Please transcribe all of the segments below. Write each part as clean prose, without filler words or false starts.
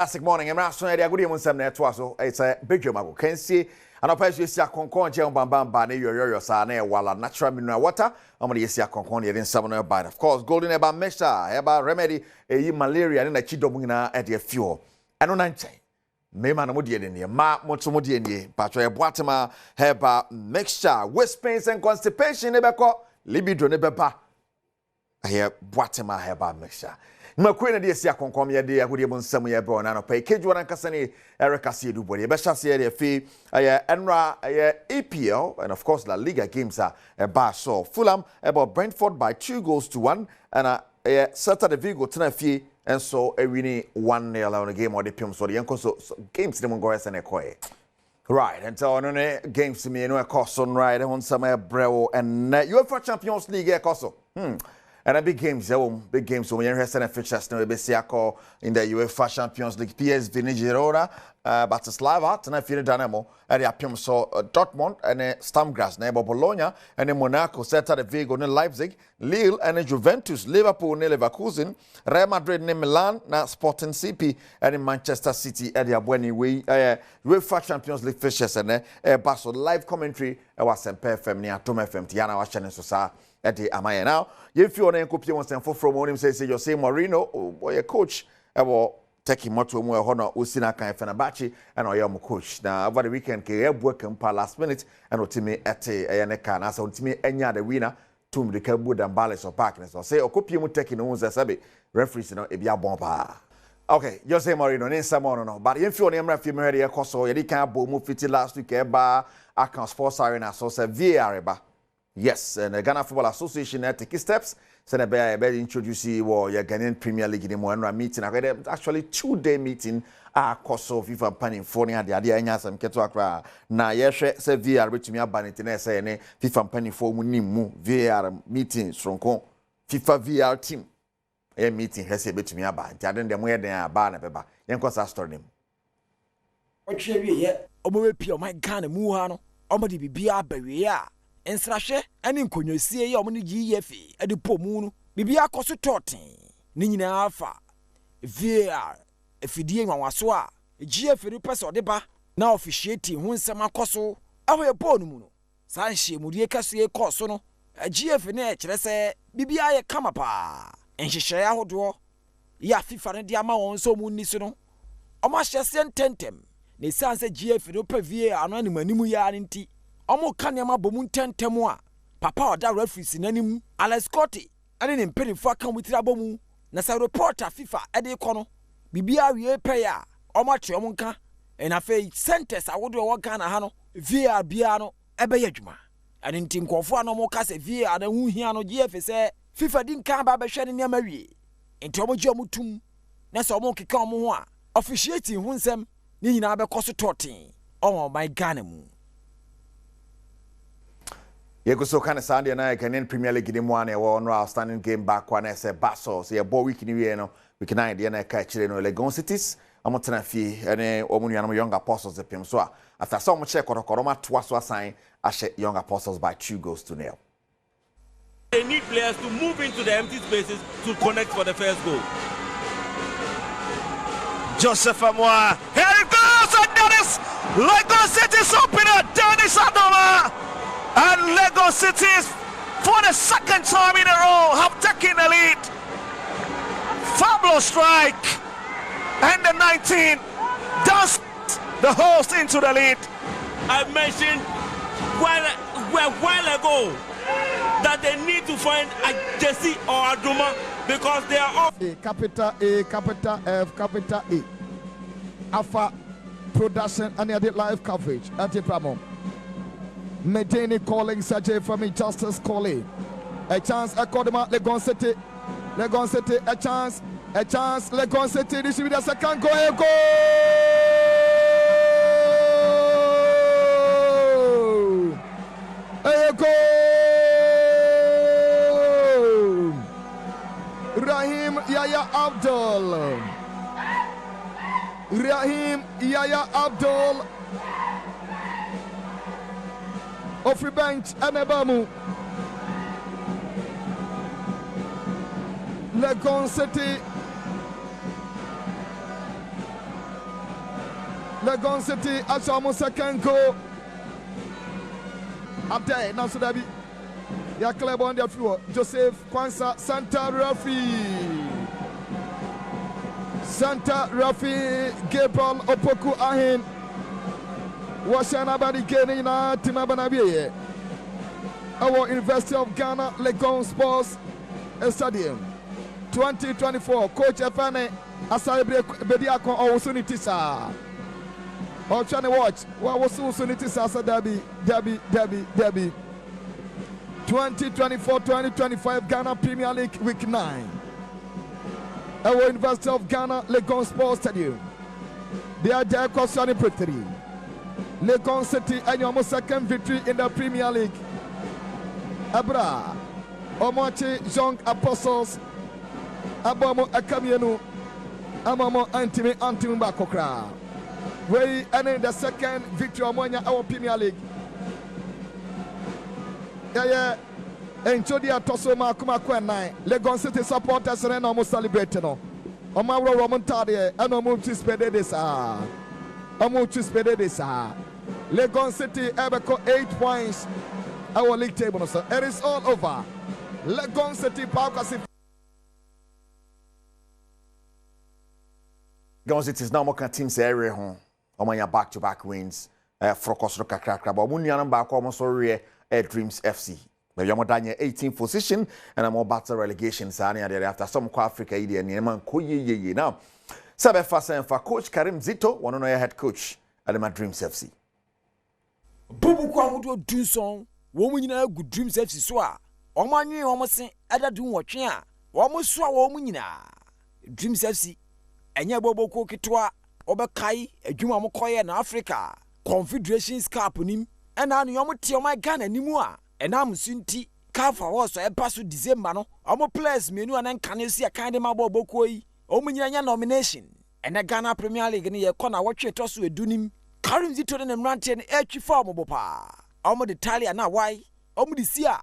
Classic morning, I'm not sure good evening, some net was it's a big job. Can see and a place you see a concon, Bam Bani, your sana, while natural mineral water. I'm going to see a concon in summer bite. Of course, golden about mixture, about remedy, a malaria and a chidomina at your fuel. And on 9 Mayman Modian in your mark, Motomodian, Patra Boatema, heba mixture, waist pains and constipation, never libido never. I hear Boatema heba mixture. Makwena de sia konkom ye de agudi bon sam ye bro na no pay keju ran kasa ni Erica Siedu body be chance ye de fi enra EPL and of course La Liga games are bar so Fulham about Brentford by 2-1 and Saturday Vigo tena fi and so a winning 1-0 on a game or the pim so the yanko so games them go as an equate. Right, and so on games to me no a cost on right on some brew and UEFA Champions League e cost. And a big games, big games. So when you're having fixtures now, we see in the UEFA Champions League, PSV, Girona, Bratislava, tonight Fiorentina Dynamo, and the Appium so Dortmund and Stamgras, neighbor Bologna, and the Monaco, Celta de Vigo, and Leipzig, Lille, and Juventus, Liverpool, and Leverkusen, Real Madrid, and Milan, na Sporting CP, and in Manchester City, and the Abweni way, UEFA Champions League fixtures, and Basso live commentary, was Semper FM, near Tom FM, Tiana, was Channel Sosa. Eti amaye now if you want to copy one for from him say Jose Mourinho boy a coach ebo take him to mo ho na osina kan Fenerbahce and oyam coach now over the weekend ke work last minute and otimi ete ene kan na so otimi enya the winner tum the kabu dan balance of parkness so say okopie mu take no unza sabe referees no e bia bon pa. Okay, Jose Mourinho in Samono no but if you want to film here koso ye kan bo mu fiti last week e ba Account Sports Arena so say VAR ba. Yes, and the Ghana Football Association take steps. So they introduce your Ghanaian Premier League in one meeting. Actually 2-day meeting. Koso FIFA panning for the idea in some Ketuakra. Na yes, say VR to me about it. Say FIFA panning for Munimu VR meetings from FIFA VR team. A meeting has a bit to me about. I don't know where they are. Barna Beba. Yankosa story him. Omo my Ghana Muhano. Omo di bibia beria. Ensrahwe ene nkonyosie ye omne GEF ade pomu no bibia akoso toten ni nyina afa VR efidie nwanwaso a GEF ri pese odeba na officiate hu nsem akoso ahoye ponu mu no sanhye mudie kaso koso no GEF na e kire se bibia ye kama pa enhyehyɛ ahodo ya FIFA ne de ama won so mu ni so no omahye tentem na sanse GEF ri pa VR no animanimu ya nti omo kanema bomu ntentemu a papa oda referees nanim Alex Scotty ane ne mperinfo aka mutira bomu na sa reporter FIFA ede kono bibia wie peya omo twe omo nka na fe centers awodo wo Ghana ha no VAR bia no ebe yadwuma ane nti nkofo ano mo ka se VAR na hu hia no GF se FIFA din kan ba behwe ne nema wie enti omo je omo tum na se omo keka omo ho a officiating hu nsem ni nyina be koso toten omo my Ghana mu. Yego kind of Sunday night Ghanaian Premier League in one one outstanding game back one I said Basso so your boy week in we no we can idea na catch no Legon Cities amotena fi ene omunu yanam young apostles the pim so after some check koroma twaso assign ashe young apostles by 2-0. They need players to move into the empty spaces to connect for the first goal. Joseph Amoa, here it goes and Dennis Legon Cities opener Dennis Adom. And Legon Cities, for the second time in a row, have taken the lead. Fabulous strike. And the 19 does the host into the lead. I mentioned a while ago that they need to find a Jesse or a Duma because they are off. Capital A, capital F, capital E. Alpha production and the live coverage. Anti-Pramon. Medini calling Sajay from Justice calling. A chance according to Legon City. Legon City, a chance, Legon City. This will be the second goal. A goal! Rahim Yaya Abdul. Rahim Yaya Abdul. Offrey bench Anebamu. Legon City Legon City Ashamu second goal. Ade now so that be ya club on the floor. Joseph Kwansa Santa Rafi. Santa Rafi Gabriel Opoku Ahin. Washana Badi Kenina Timabanabi. Our University of Ghana Legon Sports Stadium 2024. Coach Efane Asaibre Bediako Osunitisa. Or trying to watch what was Osunitisa Derby 2024-2025 Ghana Premier League Week 9. Our University of Ghana Legon Sports Stadium. They are there concerning victory. Legon City and your second victory in the Premier League. Abra Omochi Young Apostles Abomo Akamienu Amamo Antimi Bakokra. We ending the second victory among our Premier League. Yeah. And Jodia Tosoma Kumakwen Legon City supporters and almost celebrating. Omaro Romontade and Omutis Pedesa. Omutis Pedesa. Legon City Ebeco 8 points. Our league table, so it is all over. Legon City Park. Legon City is now more teams area home. Omanya back-to-back wins. Frokosro Kakrakra. But Munyan back almost already Dreams FC. But you're more than 18th position and a more battle relegation. After some Africa, India, Nieman Koye. Now, Sabe Fasen for Coach Karim Zito, one of your head coach at the Dreams FC. Bubu Kwamudo do song. Woman good dreams FC swa. Omani omosin ada do watching a. Womoswa womunina. Dreams FC. Enya bobo ko ketwa obekai adwuma mo koye na Africa. Confederations Cup nim. Ena no yomo tie my Ghana nimu a. Ena musunti Kafa was e pass December no. Omo players menu anan kanesi akande mabobo ko yi. Omunyina nya nomination. Ena Ghana Premier League ni ye kona watwe toso edunim. Karim Zito ne mrante ne etwi form bopa. Omo de Italia na why? Omo de sia.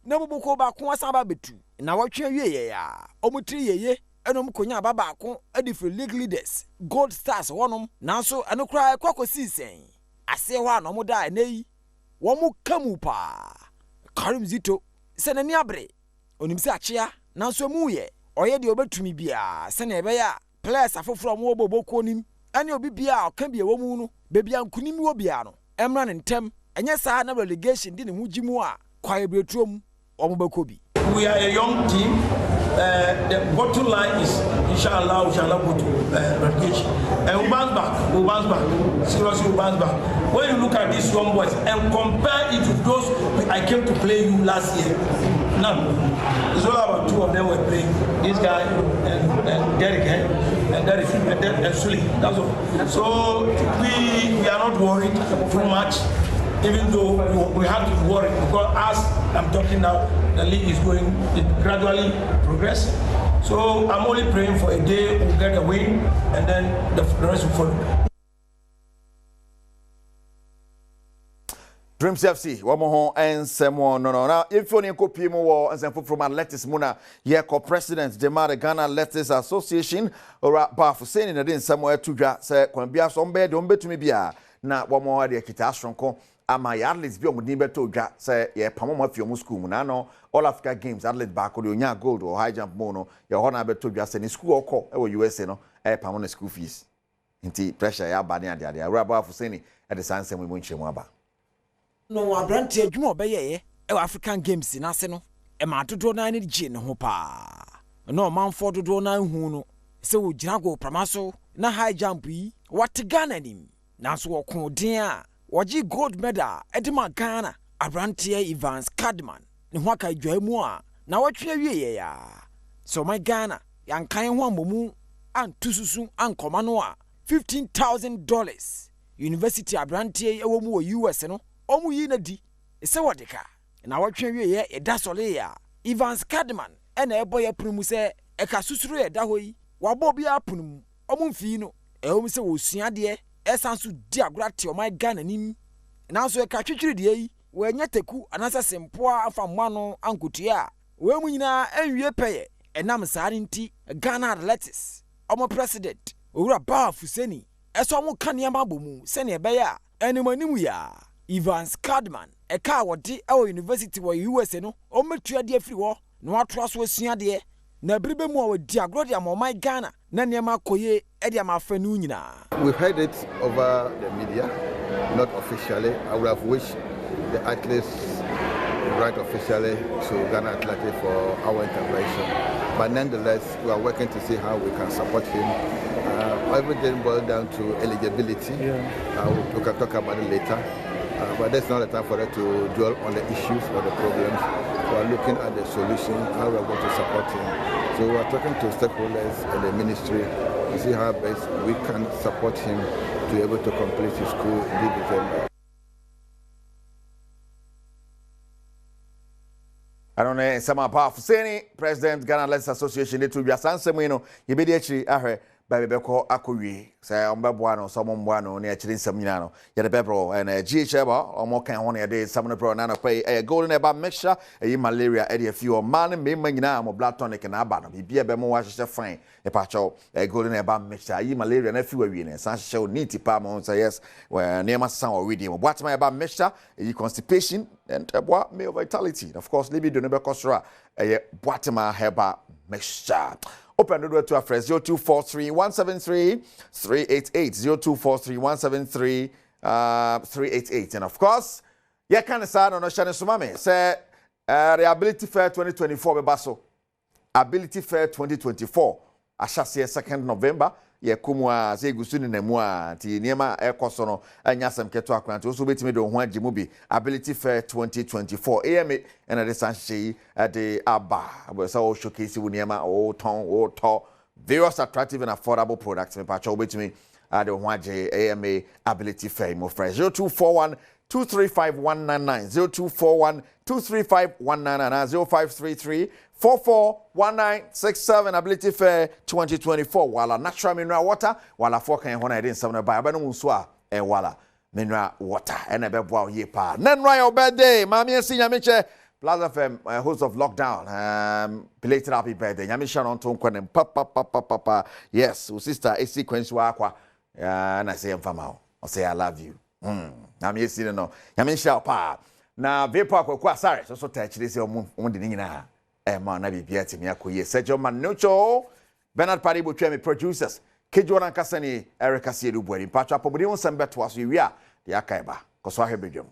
Na boboko ba ko asaba betu. Na watwe wie ya. Omo tri yeye. Enom konya baba ko edifre league leaders. Gold Stars wonom. Nanso enokra kwakosi sen. Ase ho anomo da nei. Womo kamu pa. Karim Zito se na ni abre. Onim se achia. Nanso mu ye. Oye de obetumi bia. Se na ebe ya. Players afoforo mo boboko nim. Ani obi bia oka bia wo mu no. Bebia nkunim wo bia no. Emra ne ntem. Enye saa na relegation di ne hu gimu a kwaye betrom omobako bi. We are a young team. The bottom line is inshallah we shall not go to relegation. And we bounce back. Seriously, we bounce back. When you look at these young boys and compare it to those I came to play you last year, none. It's all about two of them were playing. This guy and Derek and Sully. That's all. So we are not worried too much. Even though we have to worry because as I'm talking now, the league is going gradually progress. So I'm only praying for a day we'll get a win and then the rest will follow. Dreams FC, one more and some more. No. Now, if you need copy more and some from Athletics Muna, co-president, the Ghana Athletics Association, or Bafu saying that in somewhere to say, Columbia, some bed, don't bet to me. Now, one more idea, Kitastron. Ama ya athletes bi omudi beto dwa say ye pamoma fi omu school mu na no all Africa games athlete back or onya gold or high jump mo no ye ho na beto dwa say ni school okọ e wo USA no pamona school fees nti pressure ya ba ne ade ade awura afu say ni e de sansem mu nchemu aba no abrante adwuma obeye e African games na se no e ma dodo na ne gye ne ho pa no manfo dodo na hu no se wo gina go pramaso na high jump yi what Ghana nim na so wo ko den a Waji gold medal Edema Ghana Abrantia Evans Cadman ne ho aka dwamu a na watwe wie ya so my Ghana yankan ho amomu antususu ankoma no a $15,000 University Abrantia ewo mu US no omu yi na di se wodeka na watwe wie ye eda sole ya Evans Cadman ena eboye prumu se eka susuru eda hoyi wabo bia punum omu mfi no ewo se wo suade esansu di agurate o my Ghana nim nanso e ka twetwere de yi we nya teku anasa sempoa afa mmano ankotua we mu nyina anwie peye enam saare nti Ghana Athletics omo president owura Bafu seni eso mo ka niam abomu se ne be ya enimanimu ya Evans Cadman eka wodi e university wo US no o metua de afiri wo no atoa so asua de na bribe mu a wodi agro de amomai Ghana na niam akoye e de amafa nu nyina. We've heard it over the media, not officially. I would have wished the athletes write officially to Ghana Athletics for our intervention. But nonetheless, we are working to see how we can support him. Everything boils down to eligibility. We can talk about it later. But that's not the time for us to dwell on the issues or the problems. We are looking at the solution, how we are going to support him. So we are talking to stakeholders in the ministry to see how best we can support him to be able to complete his school in December. I don't know, some powerful saying President Ghana Athletes Association they to be a sansemino, you be actually baby beko akuri say ombeboano somombwano ne achiri nsam ya de bebro and GHeba omo kan ho ne de samno pro na pay golden eba mixture malaria e de few man me nyina mo blood tonic na aba no bibia be mo wa hye fine e pa cho golden eba mixture malaria na fi wawie ne san hye neat pa mo say yes near ma san o ready mo what my eba mixture constipation and male vitality of course libido no be kosra boatema heba mixture. Open the door to our friends 0243 173 388 0243 173 388 and of course you can say on Ocean Sumame say Ability Fair 2024 bebaso Ability Fair 2024 ashase 2nd November ye kumwa se gusuni na mu a ti niema ekoso no anya sam keto akwanto so betimi do ho agimu bi Ability Fair 2024 AMA and the sanche de aba so o showcase wo niema o ton o to various attractive and affordable products me pacho betimi de ho agi AMA Ability Fair mo fresh 0241 235 0241 235 0533 441967 Ability Fair 2024 wala natural mineral water wala fokan ho na eden sam na ba ba no nso a wala mineral water ena be boa ye pa nanwa your birthday mami esi nyame Plaza FM host of lockdown belated happy birthday nyame sha no to nkwane papa yes o sister a sequence wa akwa na say mfama o say I love you nyame esi no nyame sha pa na vepo akwa sorry so touch this o de nyina man na bibia timi akoye Sergio Manucho Bernard Paribo twemi producers Kejo na nkasa ni Eric Asiedu Bwari patwa pobodi won sembeto aso wi a de akaiba koso ahebedwam